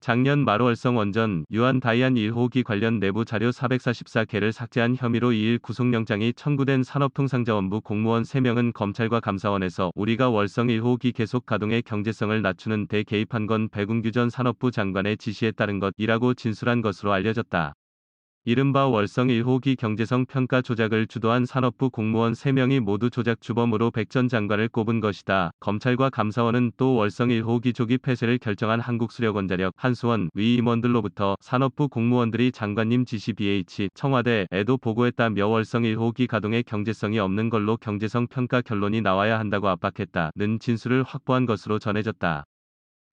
작년 말 월성 원전 유한 다이안 1호기 관련 내부 자료 444개를 삭제한 혐의로 2일 구속영장이 청구된 산업통상자원부 공무원 3명은 검찰과 감사원에서 우리가 월성 1호기 계속 가동의 경제성을 낮추는 데 개입한 건 백운규 전 산업부 장관의 지시에 따른 것이라고 진술한 것으로 알려졌다. 이른바 월성 1호기 경제성 평가 조작을 주도한 산업부 공무원 3명이 모두 조작 주범으로 백 전 장관을 꼽은 것이다. 검찰과 감사원은 또 월성 1호기 조기 폐쇄를 결정한 한국수력원자력, 한수원, 위 임원들로부터 산업부 공무원들이 장관님 지시 BH, 청와대에도 보고했다며 월성 1호기 가동의 경제성이 없는 걸로 경제성 평가 결론이 나와야 한다고 압박했다는 진술을 확보한 것으로 전해졌다.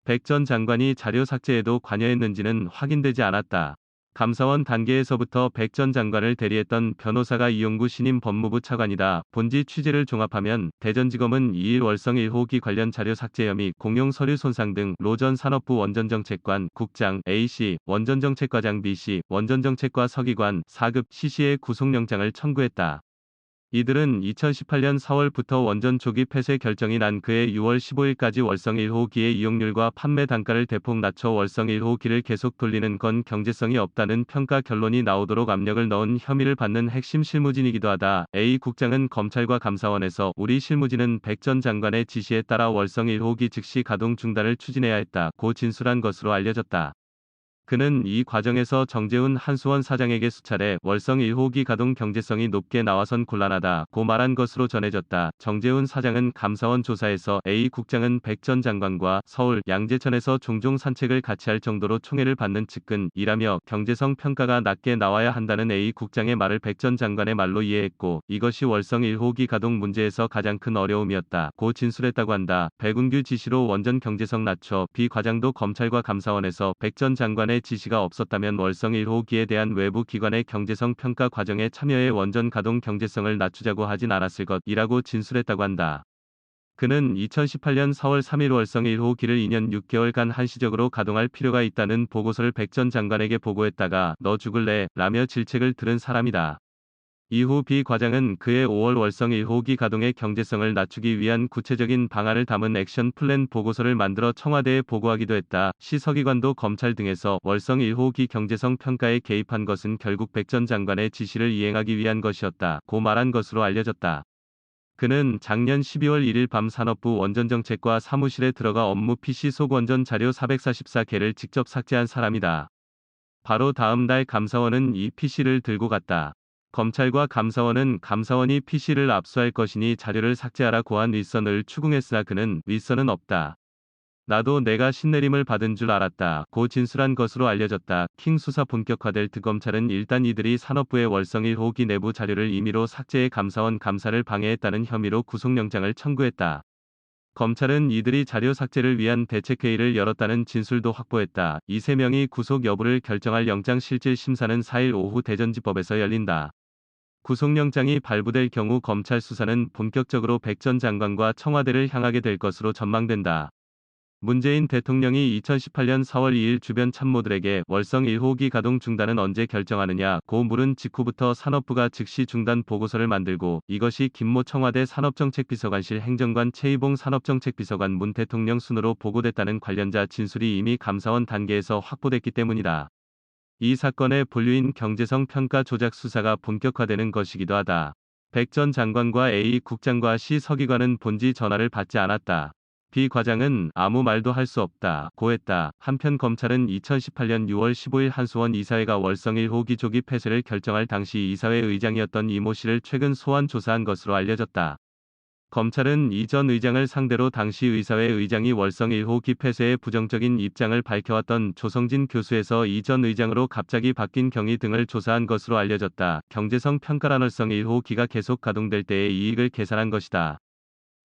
백 전 장관이 자료 삭제에도 관여했는지는 확인되지 않았다. 감사원 단계에서부터 백 전 장관을 대리했던 변호사가 이용구 신임 법무부 차관이다. 본지 취재를 종합하면 대전지검은 2일 월성 1호기 관련 자료 삭제 혐의, 공용 서류 손상 등로 전 산업부 원전정책관, 국장 A씨, 원전정책과장 B씨, 원전정책과 서기관 4급 C씨의 구속영장을 청구했다. 이들은 2018년 4월부터 원전 조기 폐쇄 결정이 난 그해 6월 15일까지 월성 1호기의 이용률과 판매 단가를 대폭 낮춰 월성 1호기를 계속 돌리는 건 경제성이 없다는 평가 결론이 나오도록 압력을 넣은 혐의를 받는 핵심 실무진이기도 하다. A 국장은 검찰과 감사원에서 우리 실무진은 백 전 장관의 지시에 따라 월성 1호기 즉시 가동 중단을 추진해야 했다고 진술한 것으로 알려졌다. 그는 이 과정에서 정재훈 한수원 사장에게 수차례 월성 1호기 가동 경제성이 높게 나와선 곤란하다고 말한 것으로 전해졌다. 정재훈 사장은 감사원 조사에서 A 국장은 백 전 장관과 서울, 양재천에서 종종 산책을 같이 할 정도로 총애를 받는 측근이라며 경제성 평가가 낮게 나와야 한다는 A 국장의 말을 백 전 장관의 말로 이해했고 이것이 월성 1호기 가동 문제에서 가장 큰 어려움이었다고 진술했다고 한다. 백운규 지시로 원전 경제성 낮춰 B 과장도 검찰과 감사원에서 백 전 장관의 지시가 없었다면 월성 1호기에 대한 외부 기관의 경제성 평가 과정에 참여해 원전 가동 경제성을 낮추자고 하진 않았을 것이라고 진술했다고 한다. 그는 2018년 4월 3일 월성 1호기를 2년 6개월간 한시적으로 가동할 필요가 있다는 보고서를 백 전 장관에게 보고했다가 너 죽을래? 라며 질책을 들은 사람이다. 이후 B 과장은 그해 5월 월성 1호기 가동의 경제성을 낮추기 위한 구체적인 방안을 담은 액션 플랜 보고서를 만들어 청와대에 보고하기도 했다. 시 서기관도 검찰 등에서 월성 1호기 경제성 평가에 개입한 것은 결국 백 전 장관의 지시를 이행하기 위한 것이었다고 말한 것으로 알려졌다. 그는 작년 12월 1일 밤 산업부 원전정책과 사무실에 들어가 업무 PC 속 원전 자료 444개를 직접 삭제한 사람이다. 바로 다음 달 감사원은 이 PC를 들고 갔다. 검찰과 감사원은 감사원이 PC를 압수할 것이니 자료를 삭제하라 고한 윗선을 추궁했으나 그는 윗선은 없다. 나도 내가 신내림을 받은 줄 알았다. 고 진술한 것으로 알려졌다. 킹 수사 본격화될 특검찰은 일단 이들이 산업부의 월성 1호기 내부 자료를 임의로 삭제해 감사원 감사를 방해했다는 혐의로 구속영장을 청구했다. 검찰은 이들이 자료 삭제를 위한 대책회의를 열었다는 진술도 확보했다. 이 3명이 구속 여부를 결정할 영장실질 심사는 4일 오후 대전지법에서 열린다. 구속영장이 발부될 경우 검찰 수사는 본격적으로 백 전 장관과 청와대를 향하게 될 것으로 전망된다. 문재인 대통령이 2018년 4월 2일 주변 참모들에게 월성 1호기 가동 중단은 언제 결정하느냐고 물은 직후부터 산업부가 즉시 중단 보고서를 만들고 이것이 김모 청와대 산업정책비서관실 행정관 최희봉 산업정책비서관 문 대통령 순으로 보고됐다는 관련자 진술이 이미 감사원 단계에서 확보됐기 때문이다. 이 사건의 본류인 경제성 평가 조작 수사가 본격화되는 것이기도 하다. 백 전 장관과 A 국장과 C 서기관은 본지 전화를 받지 않았다. B 과장은 아무 말도 할 수 없다고 했다. 한편 검찰은 2018년 6월 15일 한수원 이사회가 월성 1호기 조기 폐쇄를 결정할 당시 이사회 의장이었던 이모 씨를 최근 소환 조사한 것으로 알려졌다. 검찰은 이 전 의장을 상대로 당시 의사회 의장이 월성 1호기 폐쇄에 부정적인 입장을 밝혀왔던 조성진 교수에서 이 전 의장으로 갑자기 바뀐 경위 등을 조사한 것으로 알려졌다. 경제성 평가란 월성 1호기가 계속 가동될 때의 이익을 계산한 것이다.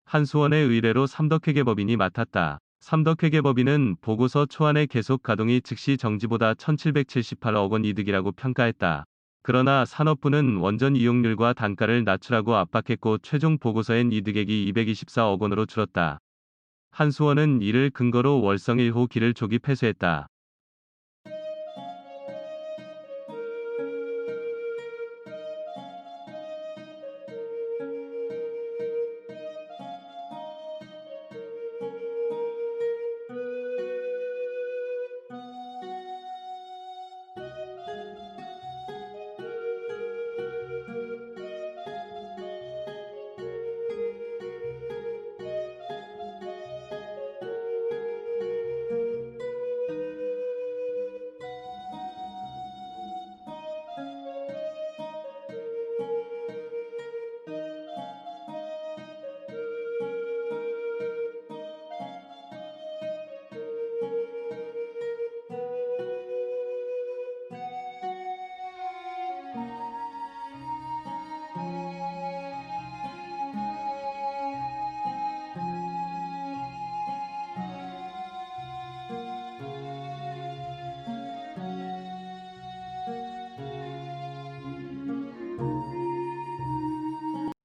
한수원의 의뢰로 삼덕회계법인이 맡았다. 삼덕회계법인은 보고서 초안의 계속 가동이 즉시 정지보다 1778억 원 이득이라고 평가했다. 그러나 산업부는 원전 이용률과 단가를 낮추라고 압박했고 최종 보고서엔 이득액이 224억 원으로 줄었다. 한수원은 이를 근거로 월성 1호기를 조기 폐쇄했다.